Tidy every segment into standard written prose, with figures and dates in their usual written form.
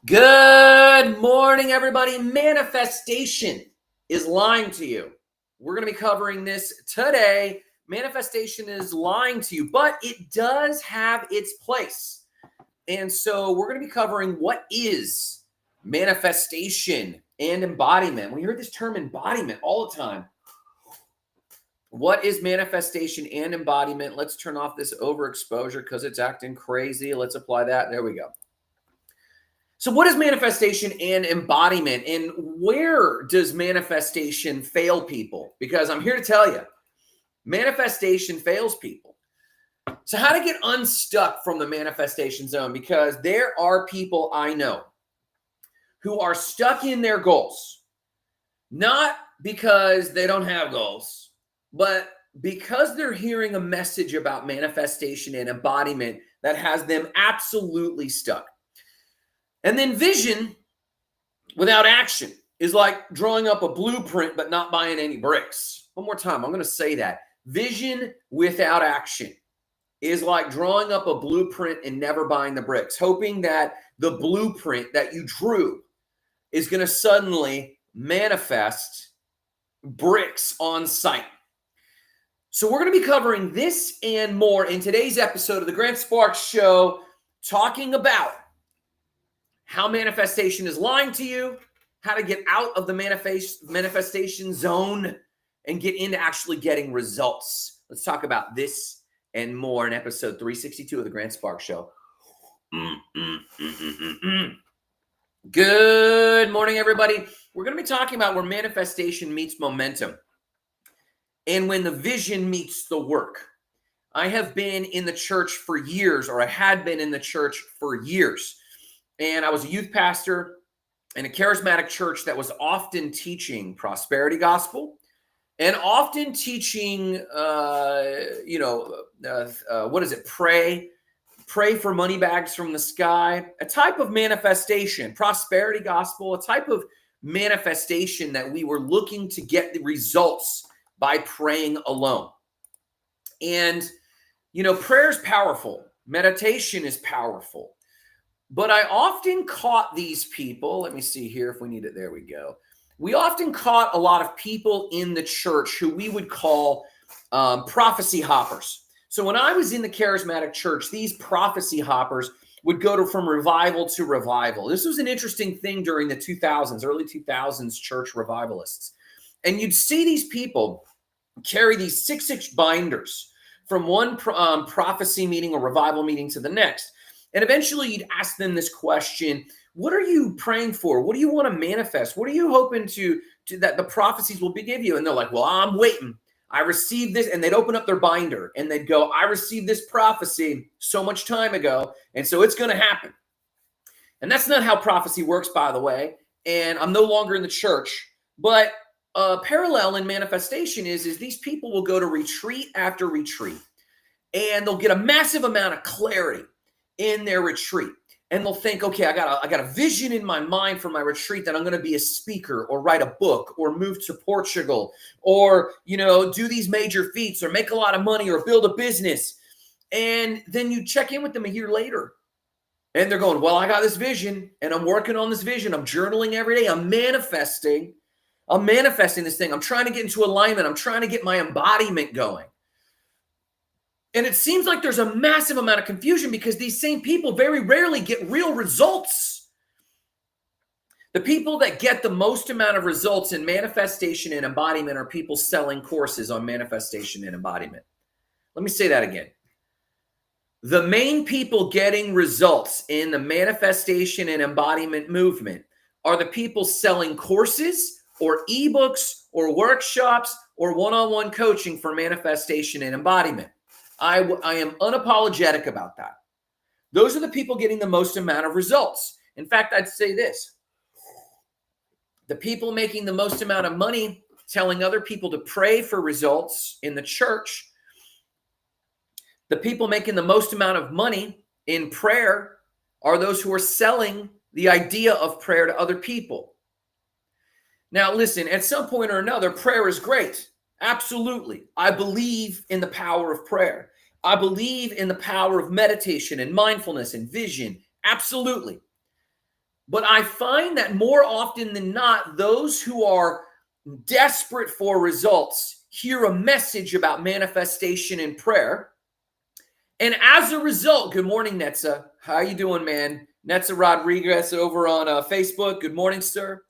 Good morning, everybody. Manifestation is lying to you. We're going to be covering this today. Manifestation is lying to you, but it does have its place. And so we're going to be covering what is manifestation and embodiment. We hear this term embodiment all the time. What is manifestation and embodiment? Let's turn off this overexposure because it's acting crazy. Let's apply that. There we go. So what is manifestation and embodiment, and where does manifestation fail people? Because I'm here to tell you, manifestation fails people. So how to get unstuck from the manifestation zone? Because there are people I know who are stuck in their goals, not because they don't have goals, but because they're hearing a message about manifestation and embodiment that has them absolutely stuck. And then vision without action is like drawing up a blueprint but not buying any bricks. One more time, I'm going to say that. Vision without action is like drawing up a blueprint and never buying the bricks, hoping that the blueprint that you drew is going to suddenly manifest bricks on site. So we're going to be covering this and more in today's episode of the Grant Sparks Show, talking about how manifestation is lying to you, how to get out of the manifestation zone and get into actually getting results. Let's talk about this and more in episode 362 of the Grant Sparks Show. Good morning, everybody. We're going to be talking about where manifestation meets momentum and when the vision meets the work. I have been in the church for years, or I had been in the church for years. And I was a youth pastor in a charismatic church that was often teaching prosperity gospel and often teaching, pray for money bags from the sky, a type of manifestation, prosperity gospel, a type of manifestation that we were looking to get the results by praying alone. And, prayer is powerful. Meditation is powerful. But I often caught these people. Let me see here if we need it. There we go. We often caught a lot of people in the church who we would call prophecy hoppers. So when I was in the charismatic church, these prophecy hoppers would go from revival to revival. This was an interesting thing during the 2000s, early 2000s church revivalists. And you'd see these people carry these 6-inch binders from one prophecy meeting or revival meeting to the next. And eventually you'd ask them this question: what are you praying for? What do you want to manifest? What are you hoping to that the prophecies will give you? And they're like, well, I'm waiting. I received this. And they'd open up their binder and they'd go, I received this prophecy so much time ago, and so it's going to happen. And that's not how prophecy works, by the way. And I'm no longer in the church. But parallel in manifestation is these people will go to retreat after retreat, and they'll get a massive amount of clarity in their retreat. And they'll think, okay, I got a vision in my mind for my retreat that I'm going to be a speaker or write a book or move to Portugal or, do these major feats or make a lot of money or build a business. And then you check in with them a year later and they're going, well, I got this vision and I'm working on this vision. I'm journaling every day. I'm manifesting this thing. I'm trying to get into alignment. I'm trying to get my embodiment going. And it seems like there's a massive amount of confusion because these same people very rarely get real results. The people that get the most amount of results in manifestation and embodiment are people selling courses on manifestation and embodiment. Let me say that again. The main people getting results in the manifestation and embodiment movement are the people selling courses or ebooks or workshops or one-on-one coaching for manifestation and embodiment. I am unapologetic about that. Those are the people getting the most amount of results. In fact, I'd say this. The people making the most amount of money telling other people to pray for results in the church, the people making the most amount of money in prayer are those who are selling the idea of prayer to other people. Now, listen, at some point or another, prayer is great. Absolutely. I believe in the power of prayer. I believe in the power of meditation and mindfulness and vision. Absolutely. But I find that more often than not, those who are desperate for results hear a message about manifestation and prayer. And as a result, good morning, Netza. How you doing, man? Netza Rodriguez over on Facebook. Good morning, sir.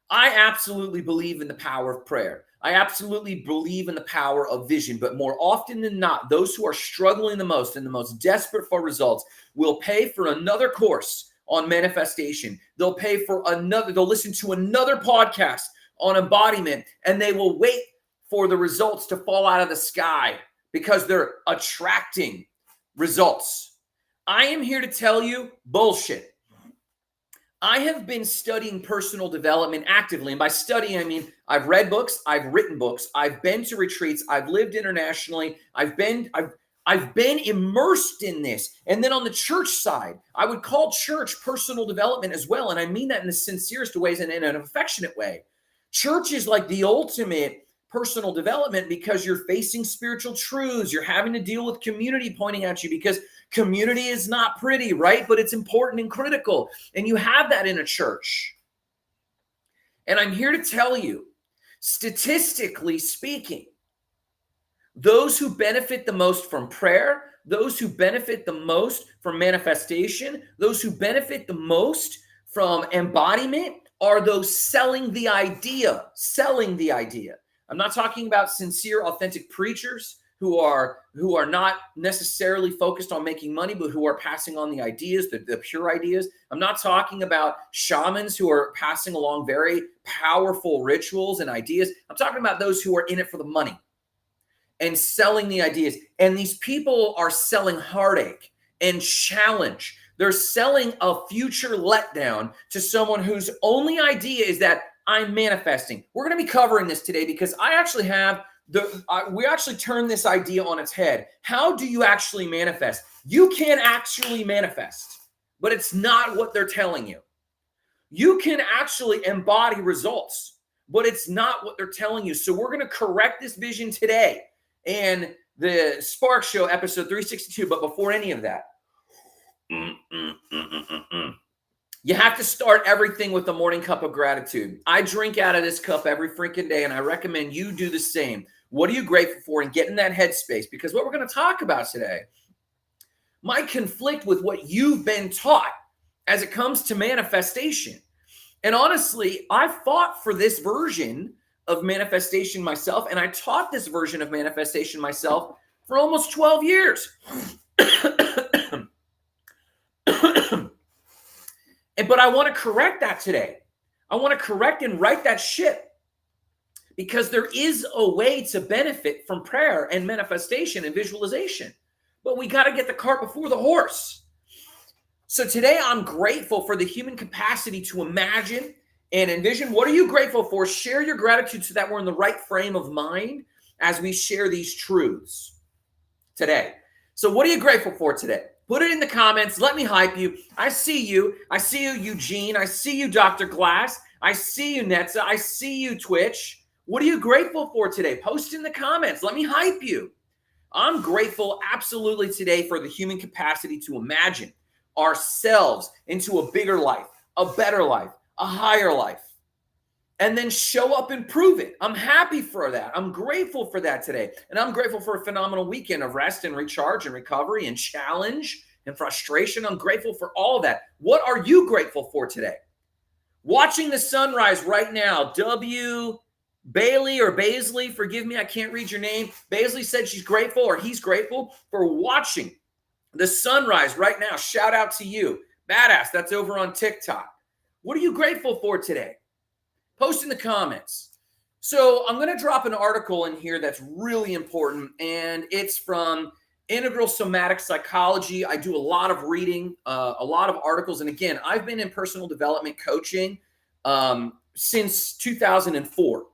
I absolutely believe in the power of prayer. I absolutely believe in the power of vision. But more often than not, those who are struggling the most and the most desperate for results will pay for another course on manifestation. They'll pay for another, they'll listen to another podcast on embodiment, and they will wait for the results to fall out of the sky because they're attracting results. I am here to tell you bullshit. I have been studying personal development actively. And by studying, I mean, I've read books, I've written books, I've been to retreats, I've lived internationally, I've been immersed in this. And then on the church side, I would call church personal development as well. And I mean that in the sincerest of ways and in an affectionate way. Church is like the ultimate personal development because you're facing spiritual truths. You're having to deal with community pointing at you because community is not pretty, right? But it's important and critical. And you have that in a church. And I'm here to tell you, statistically speaking, those who benefit the most from prayer, those who benefit the most from manifestation, those who benefit the most from embodiment are those selling the idea. I'm not talking about sincere, authentic preachers who are not necessarily focused on making money, but who are passing on the ideas, the pure ideas. I'm not talking about shamans who are passing along very powerful rituals and ideas. I'm talking about those who are in it for the money and selling the ideas. And these people are selling heartache and challenge. They're selling a future letdown to someone whose only idea is that I'm manifesting. We're going to be covering this today because I actually have we actually turn this idea on its head. How do you actually manifest? You can actually manifest, but it's not what they're telling you. You can actually embody results, but it's not what they're telling you. So we're going to correct this vision today and the Spark Show episode 362. But before any of that, you have to start everything with a morning cup of gratitude. I drink out of this cup every freaking day, and I recommend you do the same. What are you grateful for? And get in that headspace, because what we're going to talk about today might conflict with what you've been taught as it comes to manifestation. And honestly, I fought for this version of manifestation myself, and I taught this version of manifestation myself for almost 12 years. But I want to correct that today. I want to correct and right that ship, because there is a way to benefit from prayer and manifestation and visualization. But we got to get the cart before the horse. So today I'm grateful for the human capacity to imagine and envision. What are you grateful for? Share your gratitude so that we're in the right frame of mind as we share these truths today. So what are you grateful for today? Put it in the comments. Let me hype you. I see you. I see you, Eugene. I see you, Dr. Glass. I see you, Netza. I see you, Twitch. What are you grateful for today? Post in the comments. Let me hype you. I'm grateful absolutely today for the human capacity to imagine ourselves into a bigger life, a better life, a higher life, and then show up and prove it. I'm happy for that. I'm grateful for that today. And I'm grateful for a phenomenal weekend of rest and recharge and recovery and challenge and frustration. I'm grateful for all of that. What are you grateful for today? Watching the sunrise right now. W. Bailey or Baisley, forgive me, I can't read your name. Baisley said she's grateful, or he's grateful for watching the sunrise right now. Shout out to you. Badass, that's over on TikTok. What are you grateful for today? Post in the comments. So I'm going to drop an article in here that's really important, and it's from Integral Somatic Psychology. I do a lot of reading, a lot of articles. And again, I've been in personal development coaching since 2004.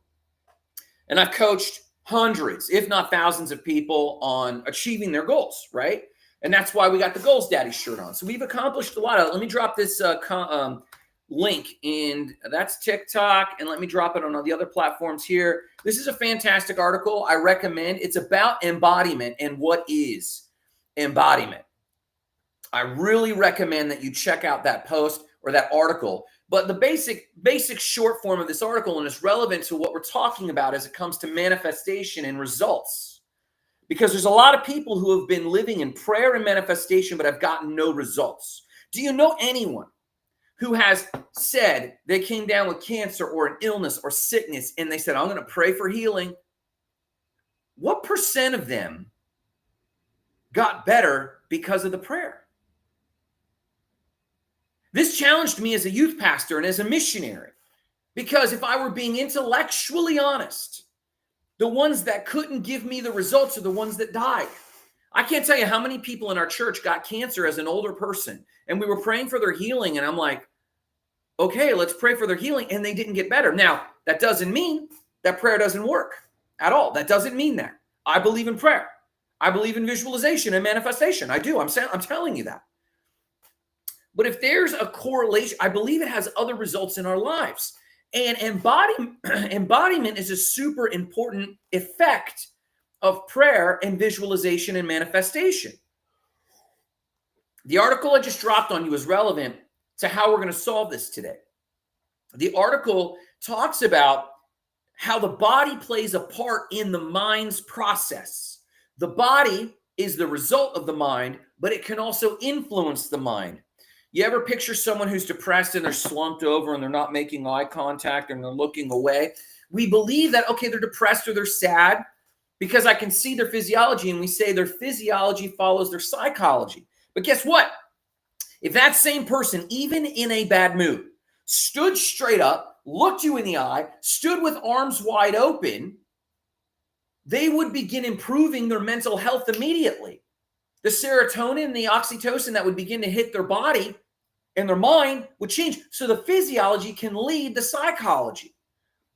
And I've coached hundreds, if not thousands of people on achieving their goals, right? And that's why we got the Goals Daddy shirt on. So we've accomplished a lot of it. Let me drop this link, and that's TikTok. And let me drop it on all the other platforms here. This is a fantastic article. I recommend. It's about embodiment and what is embodiment. I really recommend that you check out that post, or that article. But the basic short form of this article, and it's relevant to what we're talking about as it comes to manifestation and results. Because there's a lot of people who have been living in prayer and manifestation, but have gotten no results. Do you know anyone who has said they came down with cancer or an illness or sickness, and they said, I'm going to pray for healing? What percent of them got better because of the prayer? This challenged me as a youth pastor and as a missionary, because if I were being intellectually honest, the ones that couldn't give me the results are the ones that died. I can't tell you how many people in our church got cancer as an older person, and we were praying for their healing, and I'm like, okay, let's pray for their healing, and they didn't get better. Now, that doesn't mean that prayer doesn't work at all. That doesn't mean that. I believe in prayer. I believe in visualization and manifestation. I do. I'm telling you that. But if there's a correlation, I believe it has other results in our lives. And embodiment is a super important effect of prayer and visualization and manifestation. The article I just dropped on you is relevant to how we're going to solve this today. The article talks about how the body plays a part in the mind's process. The body is the result of the mind, but it can also influence the mind. You ever picture someone who's depressed and they're slumped over and they're not making eye contact and they're looking away? We believe that, okay, they're depressed or they're sad because I can see their physiology, and we say their physiology follows their psychology. But guess what? If that same person, even in a bad mood, stood straight up, looked you in the eye, stood with arms wide open, they would begin improving their mental health immediately. The serotonin and the oxytocin that would begin to hit their body and their mind would change. So the physiology can lead the psychology.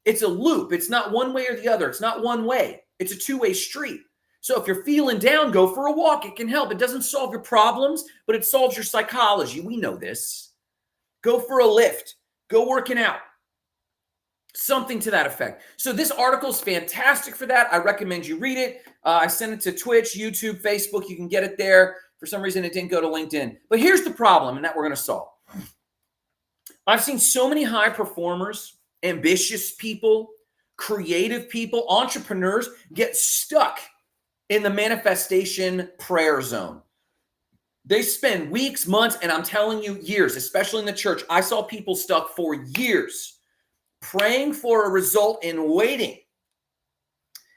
It's a loop. It's not one way or the other. It's not one way. It's a two-way street. So if you're feeling down, go for a walk. It can help. It doesn't solve your problems, but it solves your psychology. We know this. Go for a lift. Go working out. Something to that effect. So this article is fantastic for that. I recommend you read it. I sent it to Twitch, YouTube, Facebook. You can get it there. For some reason, it didn't go to LinkedIn. But here's the problem, and that we're going to solve. I've seen so many high performers, ambitious people, creative people, entrepreneurs get stuck in the manifestation prayer zone. They spend weeks, months, and I'm telling you, years, especially in the church. I saw people stuck for years praying for a result and waiting.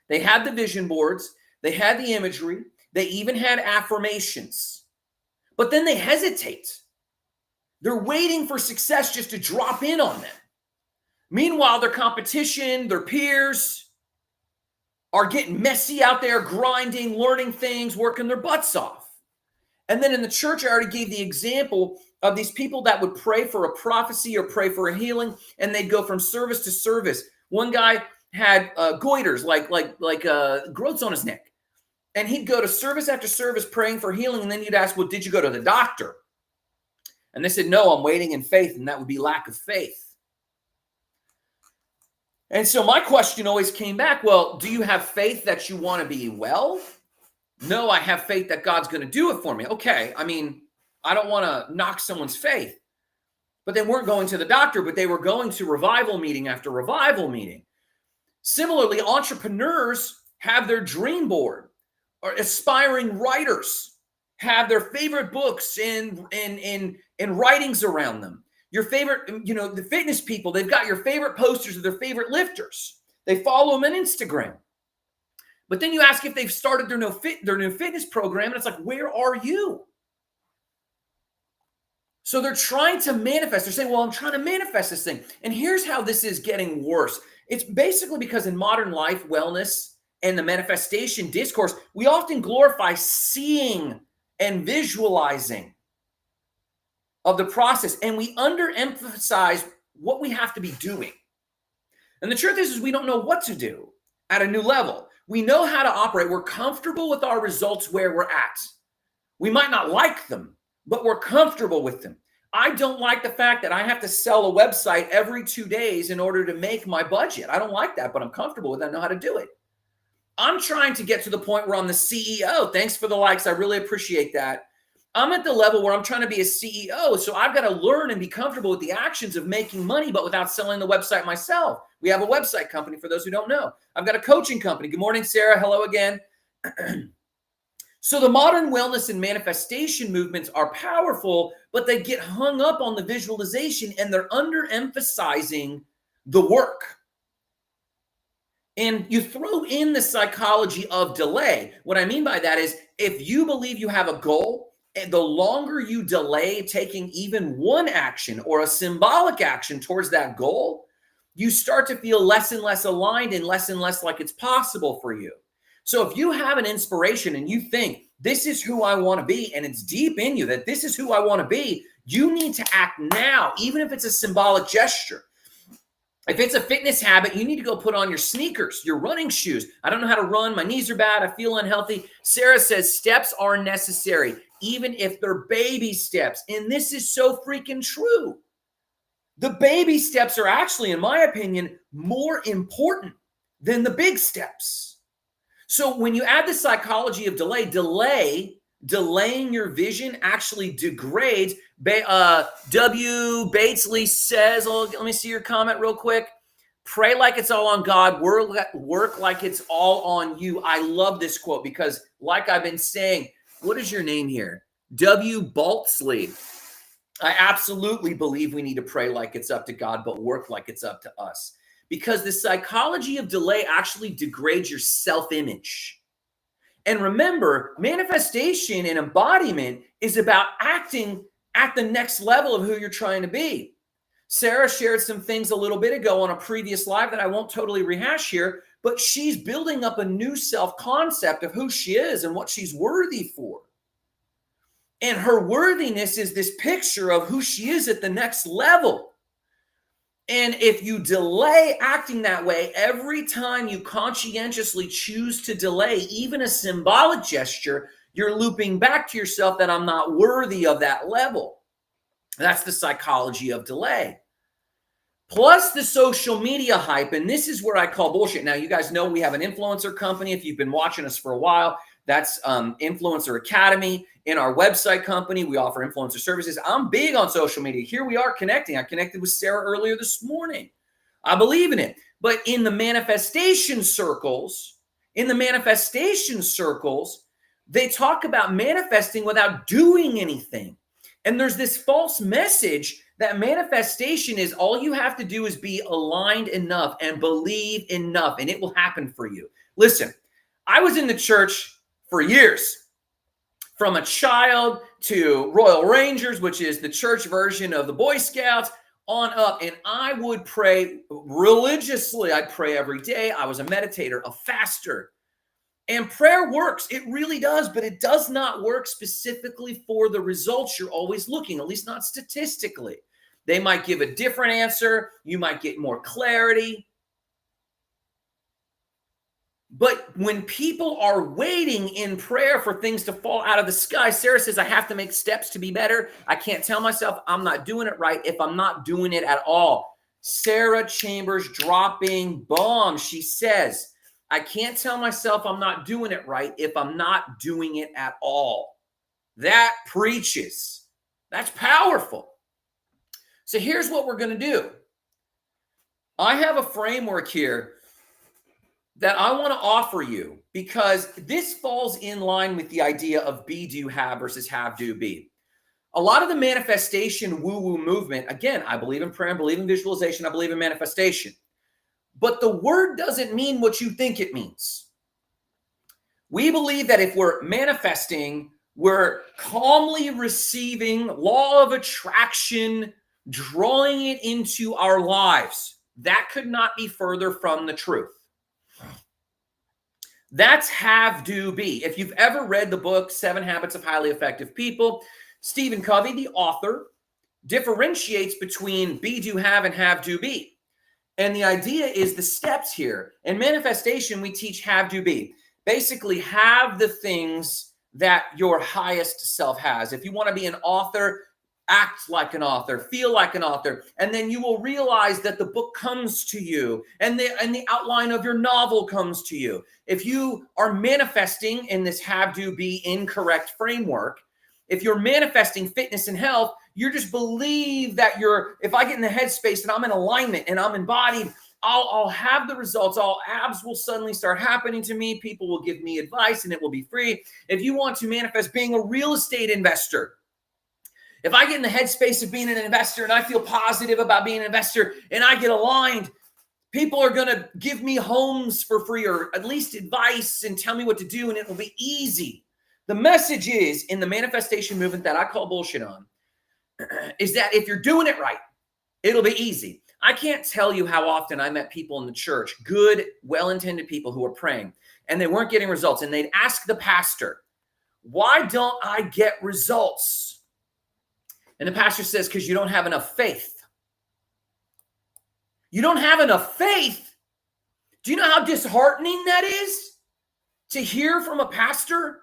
They had the vision boards. They had the imagery. They even had affirmations. But then they hesitate. They're waiting for success just to drop in on them. Meanwhile, their competition, their peers are getting messy out there, grinding, learning things, working their butts off. And then in the church, I already gave the example of these people that would pray for a prophecy or pray for a healing, and they'd go from service to service. One guy had goiters, like growths on his neck. And he'd go to service after service praying for healing, and then you'd ask, well, did you go to the doctor? And they said, no, I'm waiting in faith, and that would be lack of faith. And so my question always came back, well, do you have faith that you want to be well? No, I have faith that God's going to do it for me. Okay, I mean, I don't want to knock someone's faith. But they weren't going to the doctor, but they were going to revival meeting after revival meeting. Similarly, entrepreneurs have their dream board, or aspiring writers have their favorite books and writings around them. Your favorite, the fitness people, they've got your favorite posters of their favorite lifters. They follow them on Instagram. But then you ask if they've started their new fitness program, and it's like, where are you? So they're trying to manifest. They're saying, well, I'm trying to manifest this thing. And here's how this is getting worse. It's basically because in modern life, wellness and the manifestation discourse, we often glorify seeing and visualizing of the process, and we underemphasize what we have to be doing. And the truth is we don't know what to do at a new level. We know how to operate. We're comfortable with our results where we're at. We might not like them, but we're comfortable with them. I don't like the fact that I have to sell a website every 2 days in order to make my budget. I don't like that, but I'm comfortable with it. I know how to do it. I'm trying to get to the point where I'm the CEO. Thanks for the likes. I really appreciate that. I'm at the level where I'm trying to be a CEO. So I've got to learn and be comfortable with the actions of making money, but without selling the website myself. We have a website company for those who don't know. I've got a coaching company. Good morning, Sarah. Hello again. So the modern wellness and manifestation movements are powerful, but they get hung up on the visualization and they're underemphasizing the work. And you throw in the psychology of delay. What I mean by that is if you believe you have a goal, and the longer you delay taking even one action or a symbolic action towards that goal, you start to feel less and less aligned and less like it's possible for you. So if you have an inspiration and you think, this is who I want to be, and it's deep in you that this is who I want to be, you need to act now, even if it's a symbolic gesture. If it's a fitness habit, you need to go put on your sneakers, your running shoes. I don't know how to run. My knees are bad. I feel unhealthy. Sarah says steps are necessary, even if they're baby steps. And this is so freaking true. The baby steps are actually, in my opinion, more important than the big steps. So when you add the psychology of delaying your vision actually degrades. W. Batesley says, let me see your comment real quick. Pray like it's all on God. Work like it's all on you. I love this quote because like I've been saying, what is your name here? W. Baltsley. I absolutely believe we need to pray like it's up to God, but work like it's up to us. Because the psychology of delay actually degrades your self-image. And remember, manifestation and embodiment is about acting at the next level of who you're trying to be. Sarah shared some things a little bit ago on a previous live that I won't totally rehash here, but she's building up a new self-concept of who she is and what she's worthy for. And her worthiness is this picture of who she is at the next level. And if you delay acting that way, every time you conscientiously choose to delay even a symbolic gesture, you're looping back to yourself that I'm not worthy of that level. That's the psychology of delay. Plus the social media hype. And this is where I call bullshit. Now, you guys know we have an influencer company. If you've been watching us for a while, that's Influencer Academy. In our website company, we offer influencer services. I'm big on social media. Here we are connecting. I connected with Sarah earlier this morning. I believe in it. But in the manifestation circles, they talk about manifesting without doing anything. And there's this false message that manifestation is all you have to do is be aligned enough and believe enough, and it will happen for you. Listen, I was in the church for years. From a child to Royal Rangers, which is the church version of the Boy Scouts, on up. And I would pray religiously. I'd pray every day. I was a meditator, a faster. And prayer works. It really does, but it does not work specifically for the results you're always looking, at least not statistically. They might give a different answer. You might get more clarity. But when people are waiting in prayer for things to fall out of the sky, Sarah says, I have to make steps to be better. I can't tell myself I'm not doing it right if I'm not doing it at all. Sarah Chambers dropping bombs. She says, I can't tell myself I'm not doing it right if I'm not doing it at all. That preaches. That's powerful. So here's what we're going to do. I have a framework here that I want to offer you because this falls in line with the idea of be, do, have versus have, do, be. A lot of the manifestation woo-woo movement, again, I believe in prayer, I believe in visualization, I believe in manifestation. But the word doesn't mean what you think it means. We believe that if we're manifesting, we're calmly receiving law of attraction, drawing it into our lives. That could not be further from the truth. That's have, do, be. If you've ever read the book, 7 Habits of Highly Effective People, Stephen Covey, the author, differentiates between be, do, have, and have, do, be. And the idea is the steps here. In manifestation, we teach have, do, be. Basically, have the things that your highest self has. If you want to be an author, act like an author, feel like an author, and then you will realize that the book comes to you and the outline of your novel comes to you. If you are manifesting in this have, do, be incorrect framework, If you're manifesting fitness and health, you just believe that if I get in the headspace and I'm in alignment and I'm embodied, I'll have the results. All abs will suddenly start happening to me. People will give me advice and it will be free. If you want to manifest being a real estate investor, if I get in the headspace of being an investor and I feel positive about being an investor and I get aligned, people are going to give me homes for free or at least advice and tell me what to do, and it will be easy. The message is in the manifestation movement that I call bullshit on is that if you're doing it right, it'll be easy. I can't tell you how often I met people in the church, good, well-intended people who were praying, and they weren't getting results. And they'd ask the pastor, why don't I get results? And the pastor says, because you don't have enough faith. You don't have enough faith? Do you know how disheartening that is to hear from a pastor?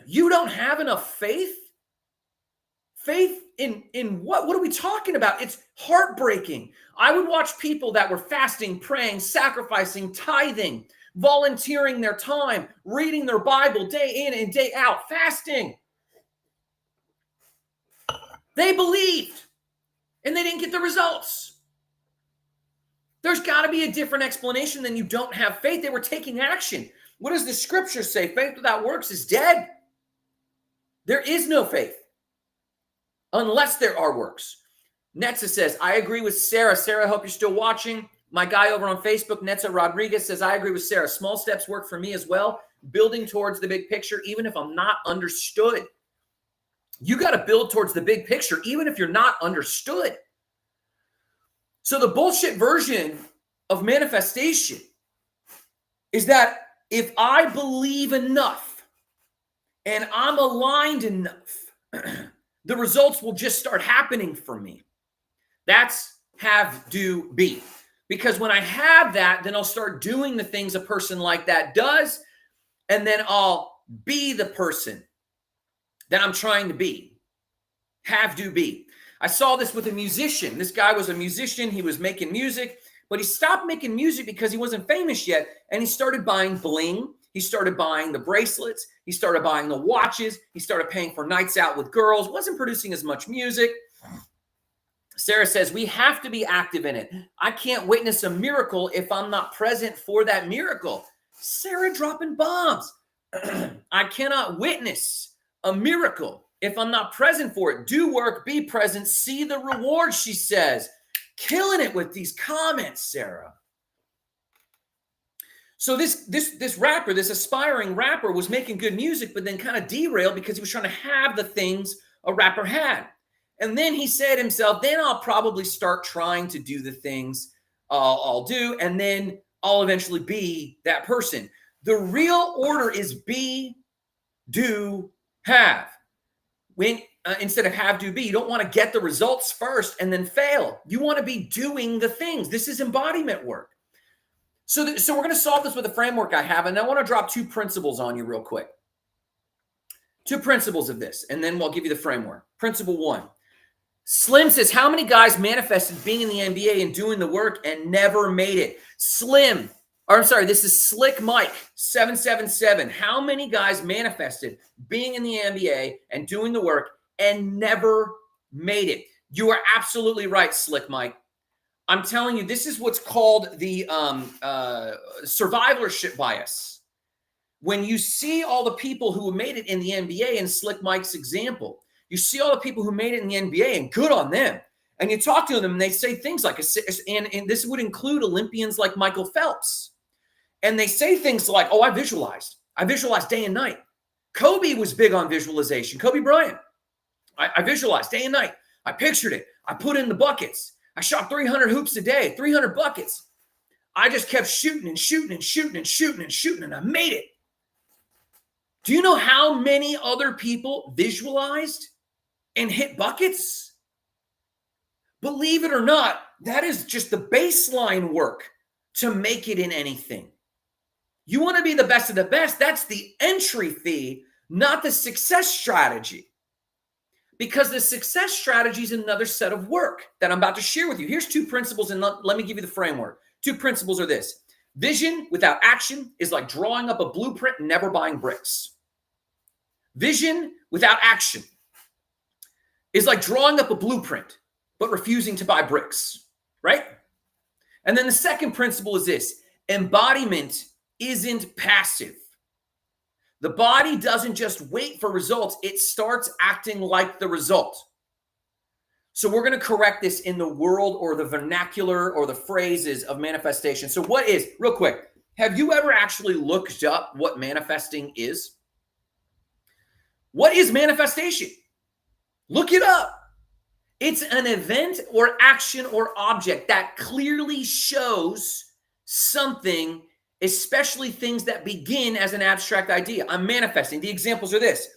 You don't have enough faith? Faith in what? What are we talking about? It's heartbreaking. I would watch people that were fasting, praying, sacrificing, tithing, volunteering their time, reading their Bible day in and day out, fasting. They believed, and they didn't get the results. There's got to be a different explanation than you don't have faith. They were taking action. What does the scripture say? Faith without works is dead. There is no faith unless there are works. Netza says, I agree with Sarah. Sarah, I hope you're still watching. My guy over on Facebook, Netza Rodriguez, says, I agree with Sarah. Small steps work for me as well. Building towards the big picture, even if I'm not understood. You got to build towards the big picture, even if you're not understood. So the bullshit version of manifestation is that if I believe enough and I'm aligned enough, the results will just start happening for me. That's have, do, be. Because when I have that, then I'll start doing the things a person like that does, and then I'll be the person that I'm trying to be. Have, do, be. I saw this with a musician. This guy was a musician. He was making music, but he stopped making music because he wasn't famous yet, and he started buying bling. He started buying the bracelets. He started buying the watches. He started paying for nights out with girls. Wasn't producing as much music. Sarah says, we have to be active in it. I can't witness a miracle if I'm not present for that miracle. Sarah dropping bombs. I cannot witness a miracle if I'm not present for it. Do work, be present, see the reward, she says. Killing it with these comments, Sarah. So this rapper, this aspiring rapper was making good music, but then kind of derailed because he was trying to have the things a rapper had. And then he said himself, then I'll probably start trying to do the things I'll do, and then I'll eventually be that person. The real order is be, do, have. When instead of have, do, be, you don't want to get the results first and then fail. You want to be doing the things. This is embodiment work. So we're going to solve this with a framework I have, and I want to drop 2 principles on you real quick. 2 principles of this, and then we'll give you the framework. Principle 1. Slim says, how many guys manifested being in the NBA and doing the work and never made it? This is Slick Mike 777. How many guys manifested being in the NBA and doing the work and never made it? You are absolutely right, Slick Mike. I'm telling you, this is what's called the survivorship bias. When you see all the people who made it in the NBA, in Slick Mike's example, you see all the people who made it in the NBA, and good on them. And you talk to them, and they say things like, and this would include Olympians like Michael Phelps. And they say things like, oh, I visualized day and night. Kobe was big on visualization. Kobe Bryant. I visualized day and night. I pictured it. I put in the buckets. I shot 300 hoops a day, 300 buckets. I just kept shooting and shooting and shooting and shooting and shooting, and I made it. Do you know how many other people visualized and hit buckets? Believe it or not, that is just the baseline work to make it in anything. You want to be the best of the best. That's the entry fee, not the success strategy. Because the success strategy is another set of work that I'm about to share with you. Here's 2 principles, and let me give you the framework. 2 principles are this. Vision without action is like drawing up a blueprint and never buying bricks. Vision without action is like drawing up a blueprint, but refusing to buy bricks, right? And then the second principle is this: embodiment isn't passive. The body doesn't just wait for results, it starts acting like the result. So we're going to correct this in the world or the vernacular or the phrases of manifestation. So what is, real quick, have you ever actually looked up what manifesting is? What is manifestation? Look it up. It's an event or action or object that clearly shows something, especially things that begin as an abstract idea. I'm manifesting. The examples are this.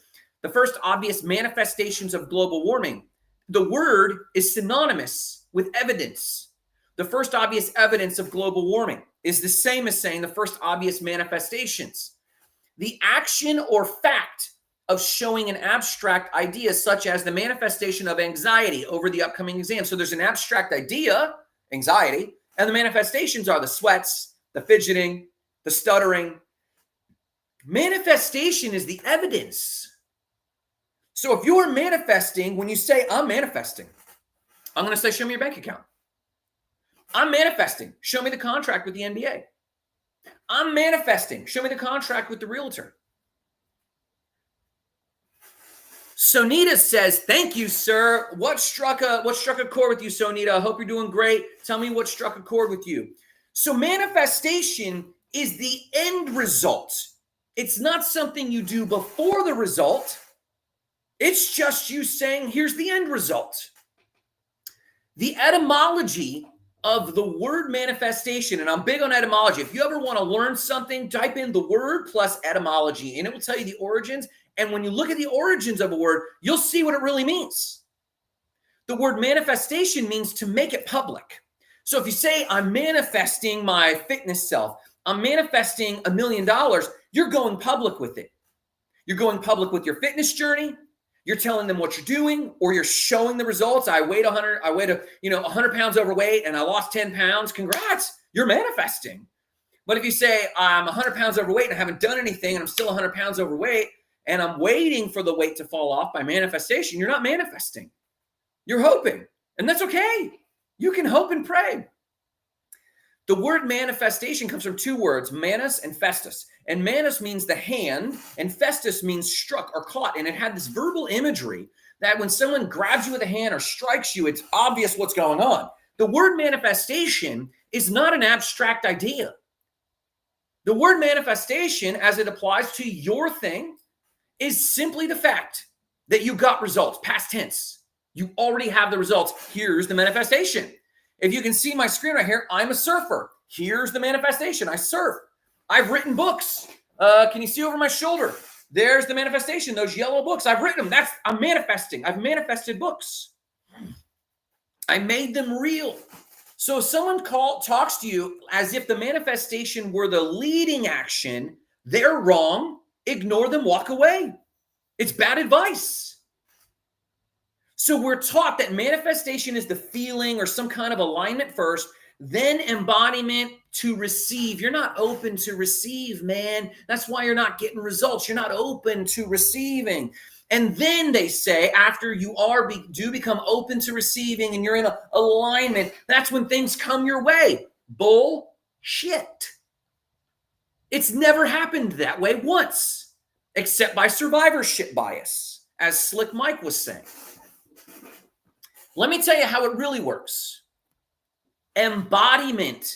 The first obvious manifestations of global warming. The word is synonymous with evidence. The first obvious evidence of global warming is the same as saying the first obvious manifestations. The action or fact of showing an abstract idea, such as the manifestation of anxiety over the upcoming exam. So there's an abstract idea, anxiety, and the manifestations are the sweats, the fidgeting, the stuttering. Manifestation is the evidence. So if you're manifesting, when you say, I'm manifesting, I'm going to say, show me your bank account. I'm manifesting. Show me the contract with the NBA. I'm manifesting. Show me the contract with the realtor. Sonita says, thank you, sir. What struck a chord with you, Sonita? I hope you're doing great. Tell me what struck a chord with you. So manifestation is the end result. It's not something you do before the result. It's just you saying, here's the end result. The etymology of the word manifestation, and I'm big on etymology. If you ever want to learn something, type in the word plus etymology, and it will tell you the origins. And when you look at the origins of a word, you'll see what it really means. The word manifestation means to make it public. So if you say, I'm manifesting my fitness self, I'm manifesting $1 million, you're going public with it. You're going public with your fitness journey. You're telling them what you're doing, or you're showing the results. I weighed 100 pounds overweight and I lost 10 pounds. Congrats, you're manifesting. But if you say I'm 100 pounds overweight and I haven't done anything and I'm still 100 pounds overweight and I'm waiting for the weight to fall off by manifestation, you're not manifesting. You're hoping, and that's okay. You can hope and pray. The word manifestation comes from two words, manus and festus. And manus means the hand, and festus means struck or caught. And it had this verbal imagery that when someone grabs you with a hand or strikes you, it's obvious what's going on. The word manifestation is not an abstract idea. The word manifestation, as it applies to your thing, is simply the fact that you got results, past tense. You already have the results. Here's the manifestation. If you can see my screen right here, I'm a surfer. Here's the manifestation. I surf. I've written books. Can you see over my shoulder? There's the manifestation, those yellow books. I've written them. I'm manifesting. I've manifested books. I made them real. So if someone talks to you as if the manifestation were the leading action, they're wrong. Ignore them, walk away. It's bad advice. So we're taught that manifestation is the feeling or some kind of alignment first, then embodiment to receive. You're not open to receive, man. That's why you're not getting results. You're not open to receiving. And then they say, after you do become open to receiving and you're in alignment, that's when things come your way. Bullshit. It's never happened that way once, except by survivorship bias, as Slick Mike was saying. Let me tell you how it really works. Embodiment.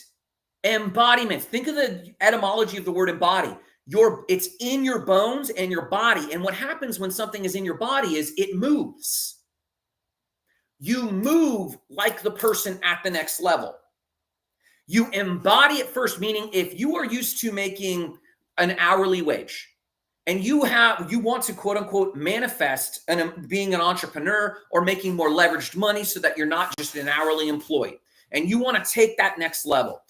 Think of the etymology of the word embody. It's in your bones and your body. And what happens when something is in your body is it moves. You move like the person at the next level. You embody it first, meaning if you are used to making an hourly wage, and you want to quote unquote manifest being an entrepreneur or making more leveraged money so that you're not just an hourly employee, and you want to take that next level.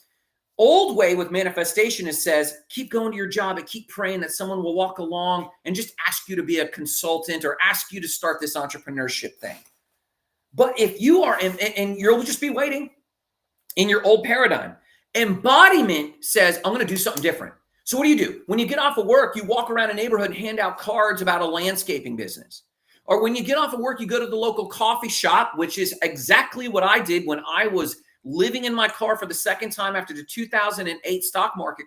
Old way with manifestation says, keep going to your job and keep praying that someone will walk along and just ask you to be a consultant or ask you to start this entrepreneurship thing. But if you are, and you'll just be waiting in your old paradigm, embodiment says, I'm going to do something different. So what do? When you get off of work, you walk around a neighborhood and hand out cards about a landscaping business. Or when you get off of work, you go to the local coffee shop, which is exactly what I did when I was living in my car for the second time after the 2008 stock market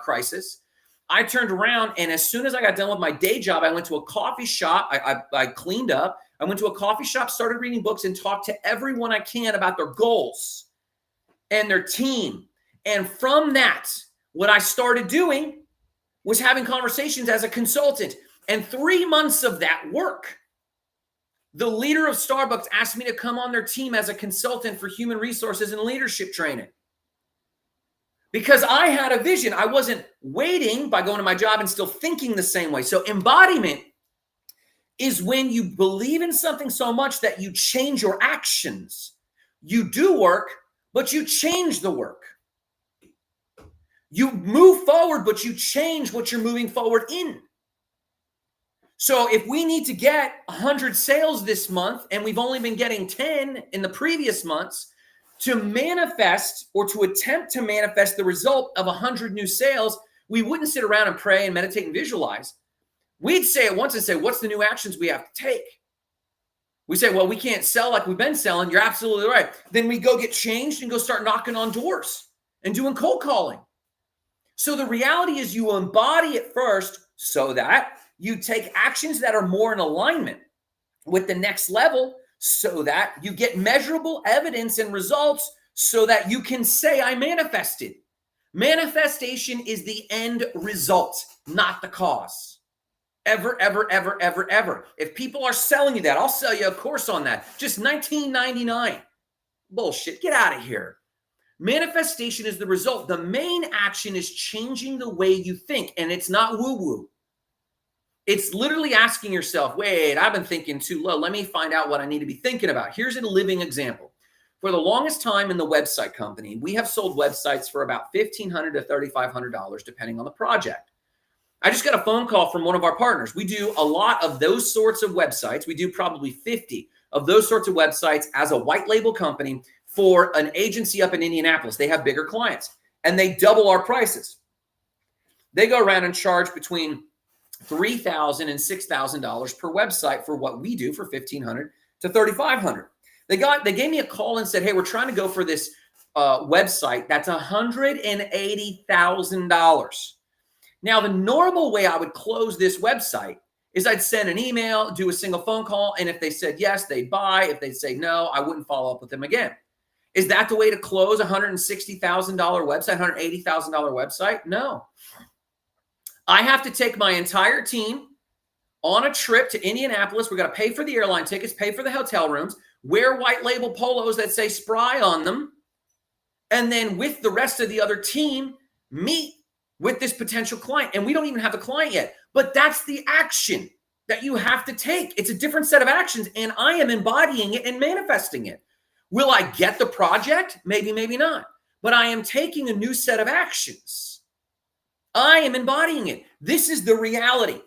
crisis. I turned around, and as soon as I got done with my day job, I went to a coffee shop. I cleaned up. I went to a coffee shop, started reading books, and talked to everyone I can about their goals and their team. And from that, what I started doing was having conversations as a consultant. And 3 months of that work, the leader of Starbucks asked me to come on their team as a consultant for human resources and leadership training. Because I had a vision. I wasn't waiting by going to my job and still thinking the same way. So embodiment is when you believe in something so much that you change your actions. You do work, but you change the work. You move forward, but you change what you're moving forward in. So if we need to get 100 sales this month, and we've only been getting 10 in the previous months, to manifest or to attempt to manifest the result of 100 new sales, we wouldn't sit around and pray and meditate and visualize. We'd say it once and say, what's the new actions we have to take? We say, well, we can't sell like we've been selling. You're absolutely right. Then we go get changed and go start knocking on doors and doing cold calling. So the reality is you embody it first so that you take actions that are more in alignment with the next level, so that you get measurable evidence and results so that you can say, I manifested. Manifestation is the end result, not the cause. Ever, ever, ever, ever, ever. If people are selling you that, I'll sell you a course on that. Just $19.99. Bullshit. Get out of here. Manifestation is the result. The main action is changing the way you think, and it's not woo-woo. It's literally asking yourself, wait, I've been thinking too low. Let me find out what I need to be thinking about. Here's a living example. For the longest time in the website company, we have sold websites for about $1,500 to $3,500, depending on the project. I just got a phone call from one of our partners. We do a lot of those sorts of websites. We do probably 50 of those sorts of websites as a white label company for an agency up in Indianapolis. They have bigger clients, and they double our prices. They go around and charge between $3,000 and $6,000 per website for what we do for $1,500 to $3,500. They gave me a call and said, hey, we're trying to go for this website that's $180,000. Now, the normal way I would close this website is I'd send an email, do a single phone call, and if they said yes, they'd buy. If they say no, I wouldn't follow up with them again. Is that the way to close a $160,000 website, $180,000 website? No. I have to take my entire team on a trip to Indianapolis. We're going to pay for the airline tickets, pay for the hotel rooms, wear white label polos that say Spry on them, and then with the rest of the other team, meet with this potential client. And we don't even have the client yet, but that's the action that you have to take. It's a different set of actions, and I am embodying it and manifesting it. Will I get the project? Maybe, maybe not. But I am taking a new set of actions. I am embodying it. This is the reality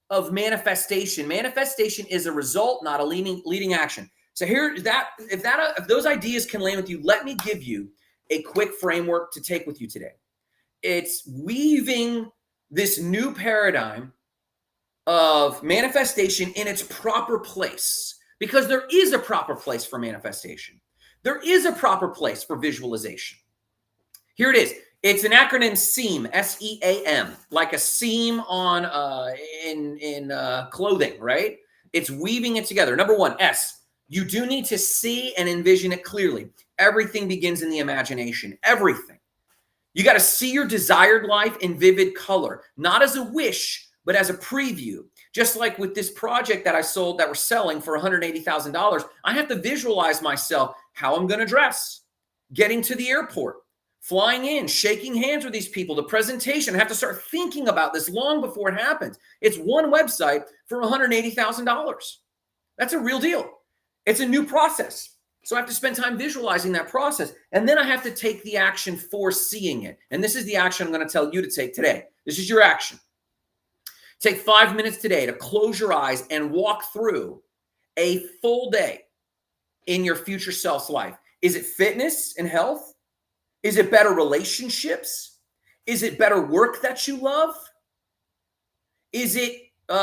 of manifestation. Manifestation is a result, not a leading action. So here, if those ideas can land with you, let me give you a quick framework to take with you today. It's weaving this new paradigm of manifestation in its proper place, because there is a proper place for manifestation. There is a proper place for visualization. Here it is. It's an acronym SEAM, S-E-A-M, like a seam on in clothing, right? It's weaving it together. Number one, S, you do need to see and envision it clearly. Everything begins in the imagination, everything. You got to see your desired life in vivid color, not as a wish, but as a preview. Just like with this project that I sold that we're selling for $180,000, I have to visualize myself, how I'm going to dress, getting to the airport, flying in, shaking hands with these people, the presentation. I have to start thinking about this long before it happens. It's one website for $180,000. That's a real deal. It's a new process. So I have to spend time visualizing that process. And then I have to take the action for seeing it. And this is the action I'm going to tell you to take today. This is your action. Take 5 minutes today to close your eyes and walk through a full day in your future self's life. Is it fitness and health? Is it better relationships? Is it better work that you love? Is it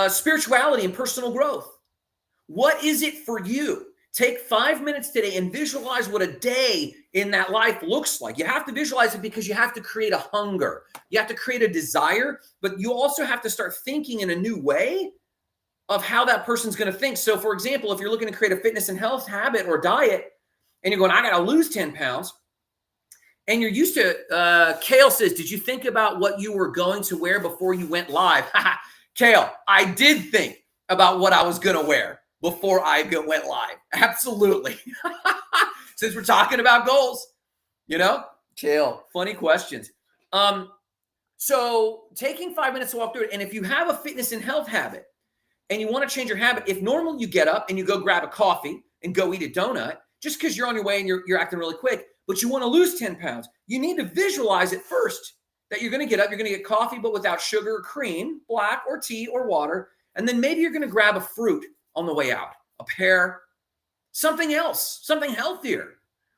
spirituality and personal growth? What is it for you? Take 5 minutes today and visualize what a day in that life looks like. You have to visualize it because you have to create a hunger. You have to create a desire, but you also have to start thinking in a new way of how that person's going to think. So, for example, if you're looking to create a fitness and health habit or diet, and you're going, I got to lose 10 pounds, and you're used to, Kale says, did you think about what you were going to wear before you went live? Kale, I did think about what I was going to wear before I went live. Absolutely. Since we're talking about goals, Kale, funny questions. So taking 5 minutes to walk through it, and if you have a fitness and health habit and you want to change your habit, if normally you get up and you go grab a coffee and go eat a donut, just because you're on your way and you're acting really quick, but you want to lose 10 pounds, you need to visualize it first that you're going to get up, you're going to get coffee, but without sugar or cream, black or tea or water. And then maybe you're going to grab a fruit on the way out, a pear, something else, something healthier.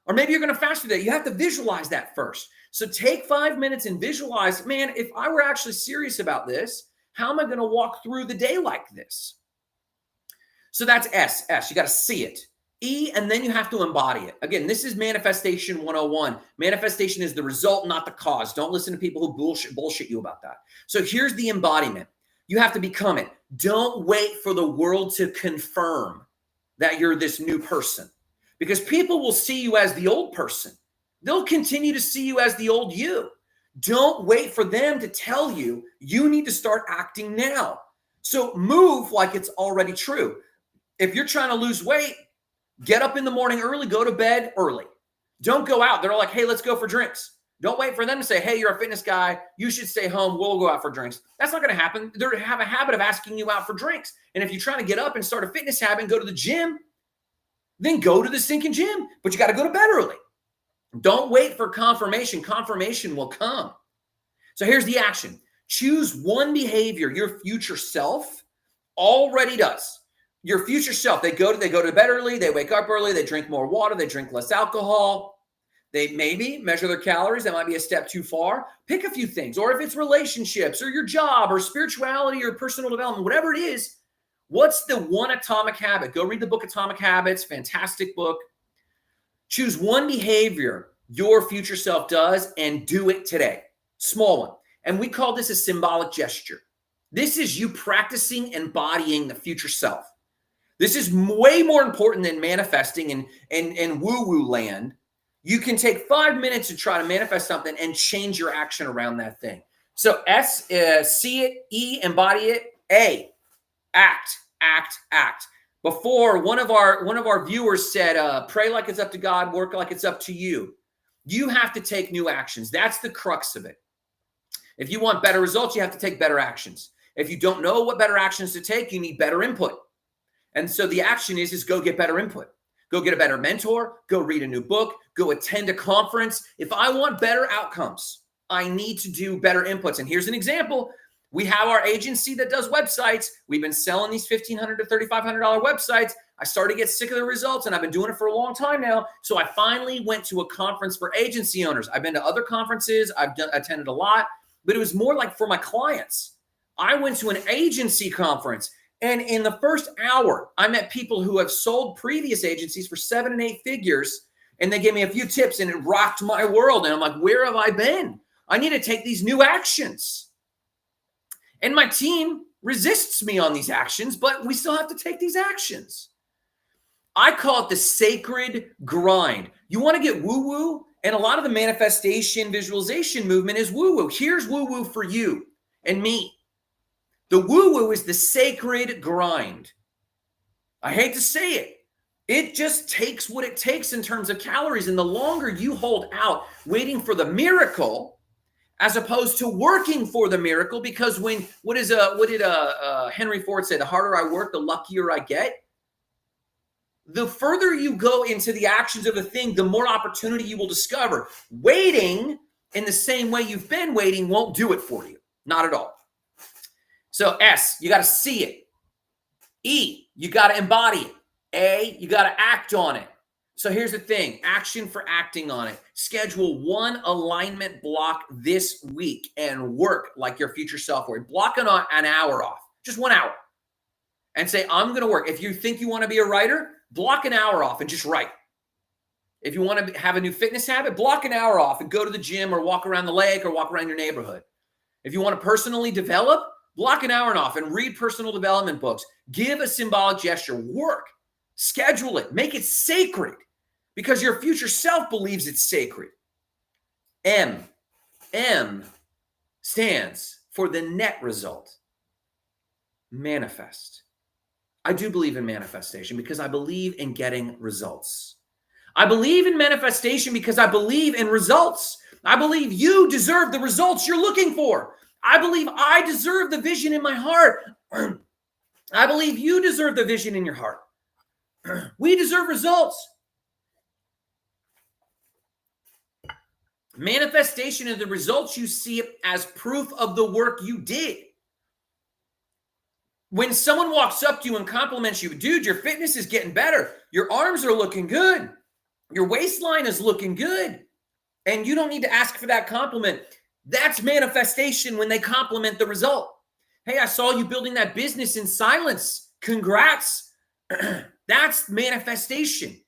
Or maybe you're going to fast today. You have to visualize that first. So take 5 minutes and visualize, man, if I were actually serious about this, how am I going to walk through the day like this? So that's S. You got to see it. E, and then you have to embody it. Again, this is manifestation 101. Manifestation is the result, not the cause. Don't listen to people who bullshit you about that. So here's the embodiment. You have to become it. Don't wait for the world to confirm that you're this new person, because people will see you as the old person. They'll continue to see you as the old you. Don't wait for them to tell you. You need to start acting now. So move like it's already true. If you're trying to lose weight, get up in the morning early, go to bed early. Don't go out. They're like, hey, let's go for drinks. Don't wait for them to say, hey, you're a fitness guy. You should stay home. We'll go out for drinks. That's not going to happen. They have a habit of asking you out for drinks. And if you're trying to get up and start a fitness habit and go to the gym, then go to the stinking gym. But you got to go to bed early. Don't wait for confirmation. Confirmation will come. So here's the action. Choose one behavior your future self already does. Your future self, they go to bed early, they wake up early, they drink more water, they drink less alcohol. They maybe measure their calories. That might be a step too far. Pick a few things. Or if it's relationships or your job or spirituality or personal development, whatever it is, what's the one atomic habit? Go read the book Atomic Habits. Fantastic book. Choose one behavior your future self does and do it today. Small one. And we call this a symbolic gesture. This is you practicing embodying the future self. This is way more important than manifesting and woo-woo land. You can take 5 minutes to try to manifest something and change your action around that thing. So S, see it. E, embody it. A, act. Before, one of our viewers said, pray like it's up to God, work like it's up to you. You have to take new actions. That's the crux of it. If you want better results, you have to take better actions. If you don't know what better actions to take, you need better input. And so the action is go get better input. Go get a better mentor, go read a new book, go attend a conference. If I want better outcomes, I need to do better inputs. And here's an example. We have our agency that does websites. We've been selling these $1,500 to $3,500 websites. I started to get sick of the results, and I've been doing it for a long time now. So I finally went to a conference for agency owners. I've been to other conferences. I've attended a lot, but it was more like for my clients. I went to an agency conference. And in the first hour, I met people who have sold previous agencies for 7 and 8 figures, and they gave me a few tips, and it rocked my world. And I'm like, where have I been? I need to take these new actions. And my team resists me on these actions, but we still have to take these actions. I call it the sacred grind. You want to get woo-woo? And a lot of the manifestation visualization movement is woo-woo. Here's woo-woo for you and me. The woo-woo is the sacred grind. I hate to say it. It just takes what it takes in terms of calories. And the longer you hold out waiting for the miracle, as opposed to working for the miracle, because what did Henry Ford say? The harder I work, the luckier I get. The further you go into the actions of a thing, the more opportunity you will discover. Waiting in the same way you've been waiting won't do it for you. Not at all. So S, you got to see it. E, you got to embody it. A, you got to act on it. So here's the thing, action for acting on it. Schedule one alignment block this week and work like your future self would. Block an hour off, just 1 hour. And say, I'm going to work. If you think you want to be a writer, block an hour off and just write. If you want to have a new fitness habit, block an hour off and go to the gym or walk around the lake or walk around your neighborhood. If you want to personally develop, block an hour off and read personal development books. Give a symbolic gesture. Work. Schedule it. Make it sacred because your future self believes it's sacred. M stands for the net result. Manifest. I do believe in manifestation because I believe in getting results. I believe in manifestation because I believe in results. I believe you deserve the results you're looking for. I believe I deserve the vision in my heart. I believe you deserve the vision in your heart. We deserve results. Manifestation of the results you see as proof of the work you did. When someone walks up to you and compliments you, dude, your fitness is getting better. Your arms are looking good. Your waistline is looking good. And you don't need to ask for that compliment. That's manifestation when they compliment the result. Hey, I saw you building that business in silence. Congrats. That's manifestation.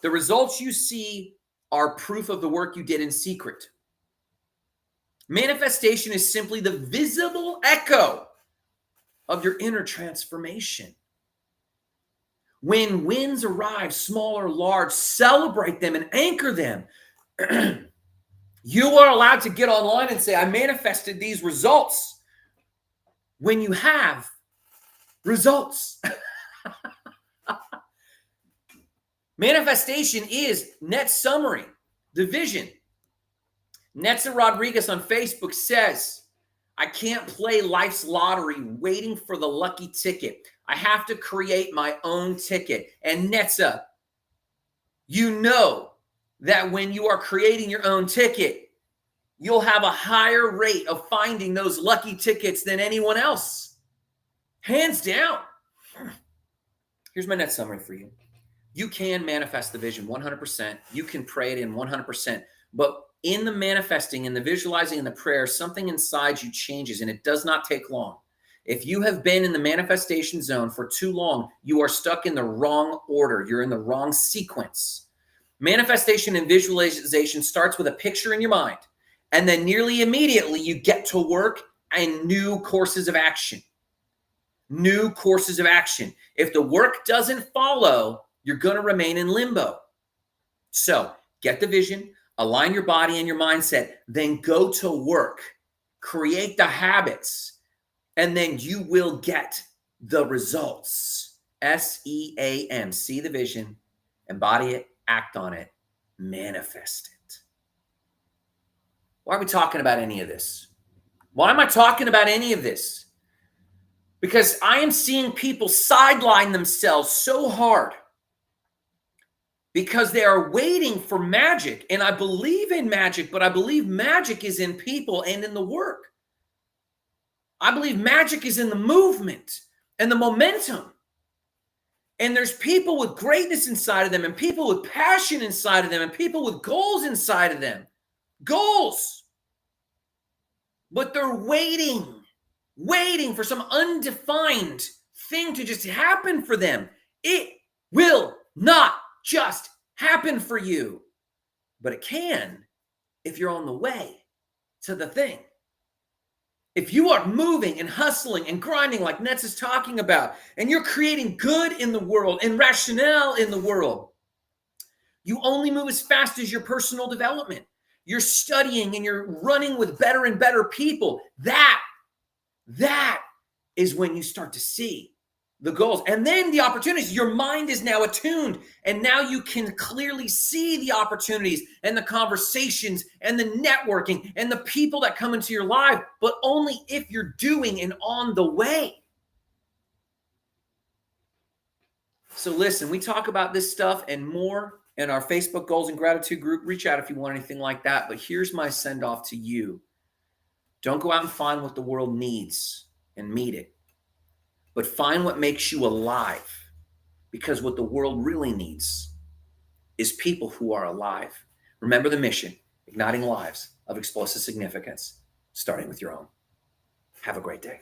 The results you see are proof of the work you did in secret. Manifestation is simply the visible echo of your inner transformation. When wins arrive, small or large, celebrate them and anchor them. You are allowed to get online and say, I manifested these results. When you have results. Manifestation is net summary, the vision. Netza Rodriguez on Facebook says, I can't play life's lottery waiting for the lucky ticket. I have to create my own ticket. And Netza, you know that when you are creating your own ticket, you'll have a higher rate of finding those lucky tickets than anyone else. Hands down. Here's my net summary for you. You can manifest the vision 100%. You can pray it in 100%. But in the manifesting, in the visualizing, in the prayer, something inside you changes, and it does not take long. If you have been in the manifestation zone for too long, you are stuck in the wrong order. You're in the wrong sequence. Manifestation and visualization starts with a picture in your mind, and then nearly immediately you get to work and new courses of action. New courses of action. If the work doesn't follow, you're going to remain in limbo. So get the vision, align your body and your mindset, then go to work, create the habits, and then you will get the results. SEAM, see the vision, embody it, act on it, manifest it. Why are we talking about any of this? Why am I talking about any of this? Because I am seeing people sideline themselves so hard because they are waiting for magic. And I believe in magic, but I believe magic is in people and in the work. I believe magic is in the movement and the momentum. And there's people with greatness inside of them and people with passion inside of them and people with goals inside of them. Goals. But they're waiting for some undefined thing to just happen for them. It will not just happen for you, but it can if you're on the way to the thing. If you are moving and hustling and grinding like Nets is talking about, and you're creating good in the world and rationale in the world, you only move as fast as your personal development. You're studying and you're running with better and better people. That is when you start to see the goals and then the opportunities. Your mind is now attuned, and now you can clearly see the opportunities and the conversations and the networking and the people that come into your life, but only if you're doing and on the way. So listen, we talk about this stuff and more in our Facebook Goals and Gratitude group. Reach out if you want anything like that. But here's my send off to you. Don't go out and find what the world needs and meet it, but find what makes you alive, because what the world really needs is people who are alive. Remember the mission, igniting lives of explosive significance, starting with your own. Have a great day.